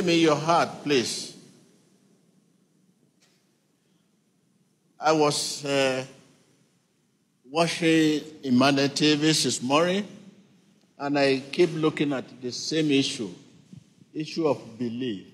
Give me your heart, please. I was watching Emmanuel TV this morning, and I keep looking at the same issue of belief.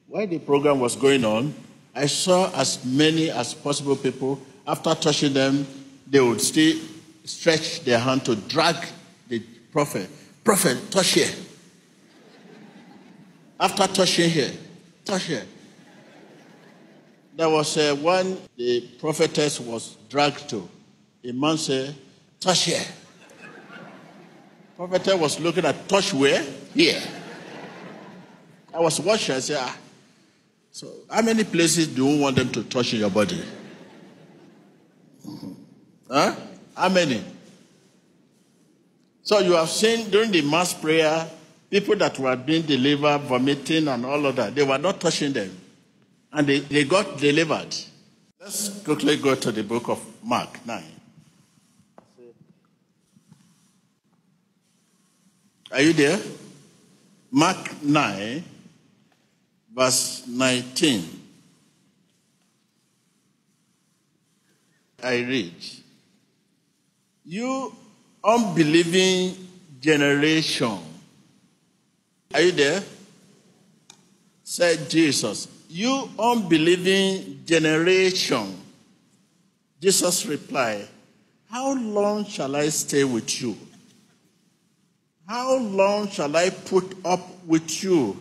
While the program was going on, I saw as many as possible people, after touching them, they would still stretch their hand to drag the prophet. Prophet, touch here. After touching here, touch here. There was one the prophetess was dragged to. A man said, touch here. Prophetess was looking at touch where? Here. I was watching, I said, so how many places do you want them to touch in your body? Huh? How many? So you have seen during the mass prayer, people that were being delivered, vomiting and all of that, they were not touching them. And they got delivered. Let's quickly go to the book of Mark 9. Are you there? Mark 9, verse 19. I read. You unbelieving generation. Are you there? Said Jesus. You unbelieving generation. Jesus replied, how long shall I stay with you? How long shall I put up with you?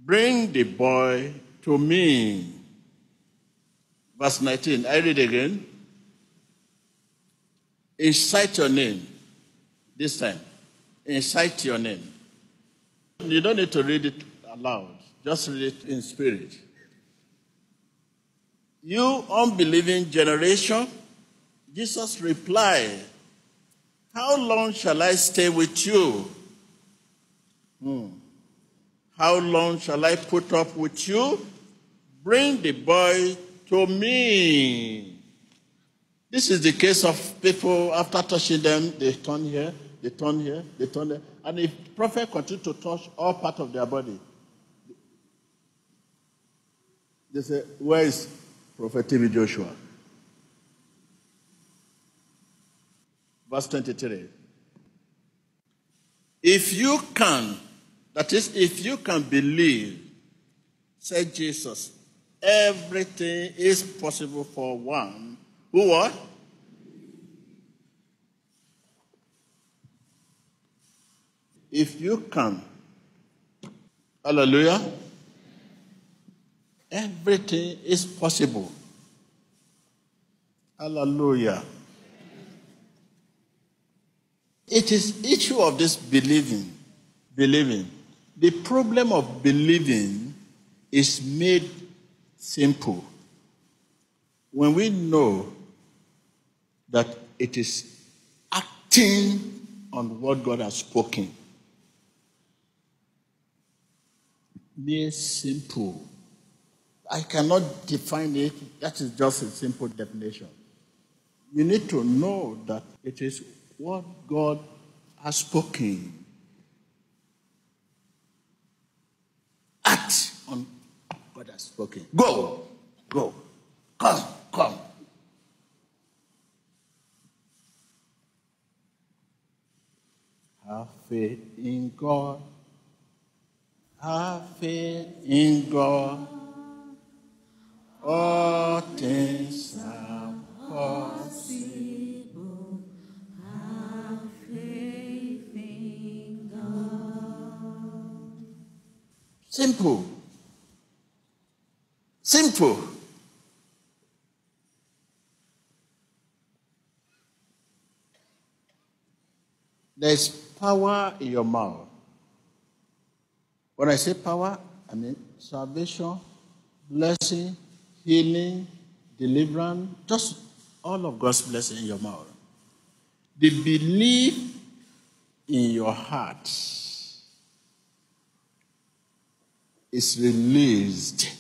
Bring the boy to me. Verse 19, I read again. Incite your name. This time. Incite your name. You don't need to read it aloud. Just read it in spirit. You unbelieving generation, Jesus replied, how long shall I stay with you? How long shall I put up with you? Bring the boy to me. This is the case of people, after touching them, they turn here, they turn here, they turn there. And if the prophet continues to touch all parts of their body, they say, where is Prophet T.B. Joshua? Verse 23. If you can, that is, if you can believe, said Jesus, everything is possible for one who what? If you can. Hallelujah. Everything is possible. Hallelujah. It is issue of this believing. The problem of believing is made simple when we know that it is acting on what God has spoken. Made simple. I cannot define it. That is just a simple definition. You need to know that it is what God has spoken. Act on what God has spoken. Go. Come. Have faith in God. Have faith in God. All things are possible. Have faith in God. Simple. There's power in your mouth. When I say power, I mean salvation, blessing, healing, deliverance, just all of God's blessing in your mouth. The belief in your heart is released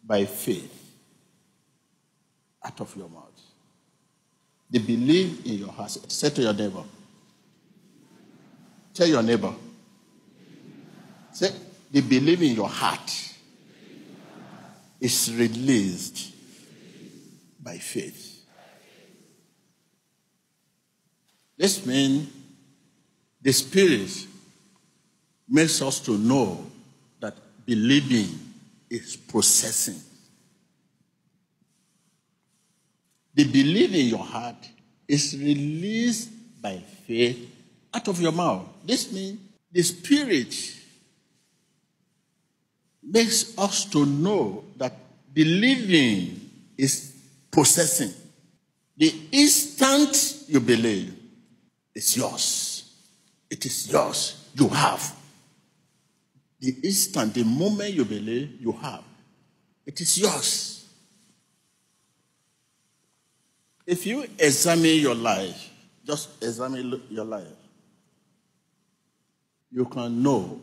by faith out of your mouth. They believe in your heart. Say to your neighbor. Tell your neighbor. Say, they believe in your heart. It's released by faith. This means the Spirit makes us to know that believing is processing. The belief in your heart is released by faith out of your mouth. This means the Spirit makes us to know that believing is processing. The instant you believe, it's yours. It is yours. You have. The instant, the moment you believe, you have. It is yours. If you examine your life, just examine your life, you can know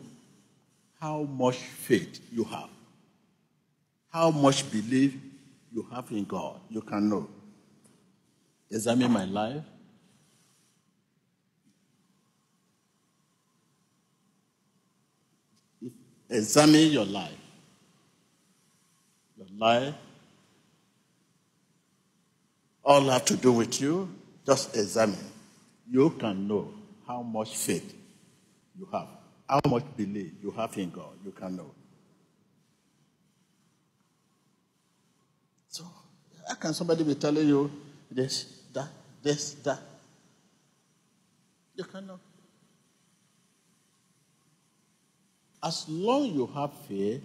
how much faith you have, how much belief you have in God. You can know. Examine my life. Examine your life. Your life. All I have to do with you, just examine. You can know how much faith you have, how much belief you have in God. You can know. So, how can somebody be telling you this, that, this, that? You can know. As long as you have faith,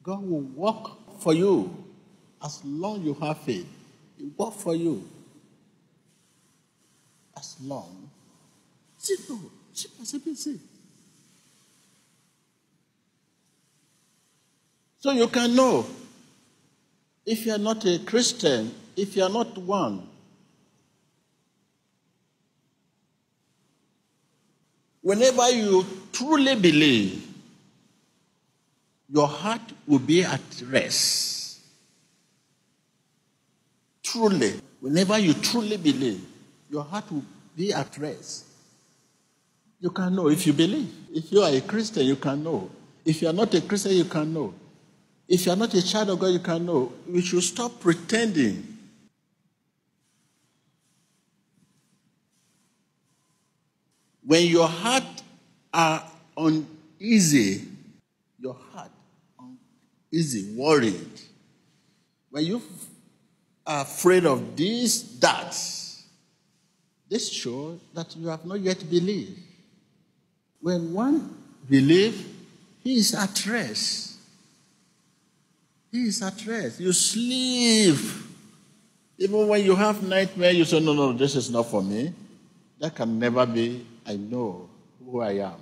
God will work for you. As long as you have faith, He will work for you. As long. Simple. Simple. So you can know. If you are not a Christian, if you are not one, whenever you truly believe, your heart will be at rest. Truly. Whenever you truly believe, your heart will be at rest. You can know if you believe. If you are a Christian, you can know. If you are not a Christian, you can know. If you are not a child of God, you can know. We should stop pretending. When your heart are uneasy, your heart uneasy, worried, when you are afraid of this, that, this shows that you have not yet believed. When one believes, he is at rest. He is at rest. You sleep. Even when you have nightmare, you say, no, this is not for me. That can never be. I know who I am.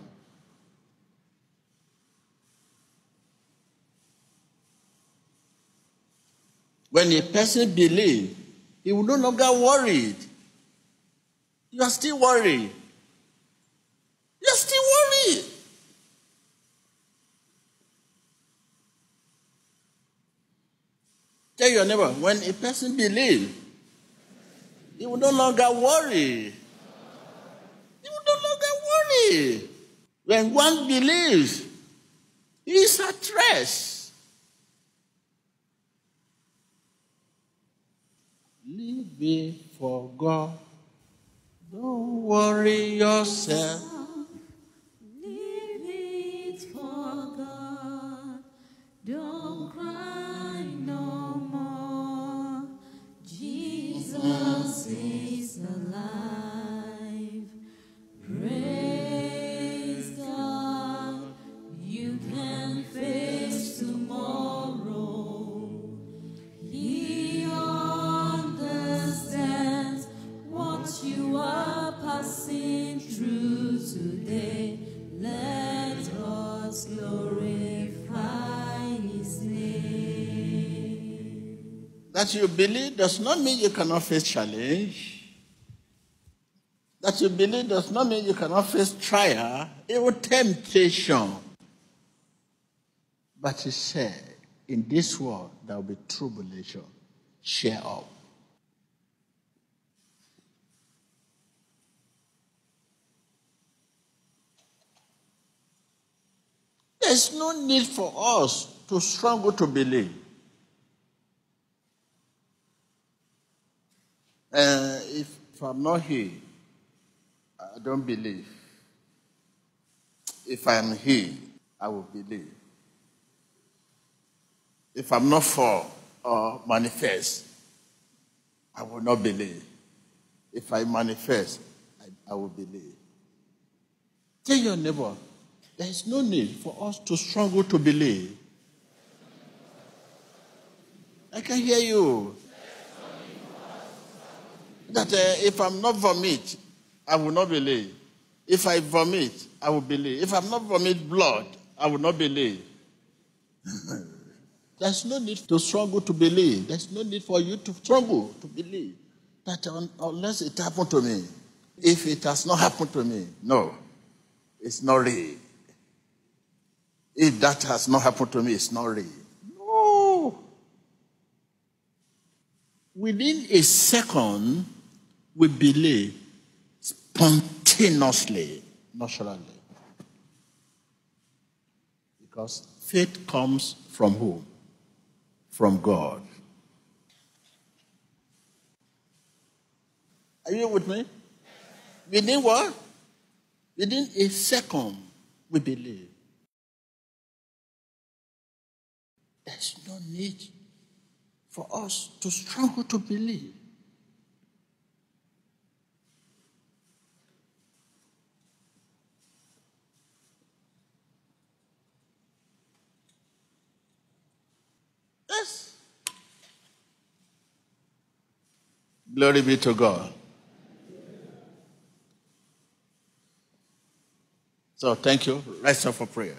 When a person believes, he will no longer worried. You are still worried. You are still worried. Tell your neighbor, when a person believes, he will no longer worry. He will no longer worry. When one believes, he is at rest. Live it for God. Don't worry yourself. Leave it for God. Don't cry no more. Jesus is alive. Praise God. You can face tomorrow. He understands what you are passing through today. Let us glorify His name. That you believe does not mean you cannot face challenge. That you believe does not mean you cannot face trial, even temptation. But He said, in this world there will be tribulation. Cheer up. is no need for us to struggle to believe. If I'm not here, I don't believe. If I am here, I will believe. If I'm not for or manifest, I will not believe. If I manifest, I will believe. Tell your neighbor, there is no need for us to struggle to believe. I can hear you. That if I'm not vomit, I will not believe. If I vomit, I will believe. If I'm not vomit blood, I will not believe. There's no need to struggle to believe. There's no need for you to struggle to believe. That unless it happened to me. If it has not happened to me, no, it's not real. If that has not happened to me, it's not real. No. Within a second, we believe spontaneously, naturally. Because faith comes from whom? From God. Are you with me? Within what? Within a second, we believe. There's no need for us to struggle to believe. Yes. Glory be to God. So thank you. Rise up for prayer.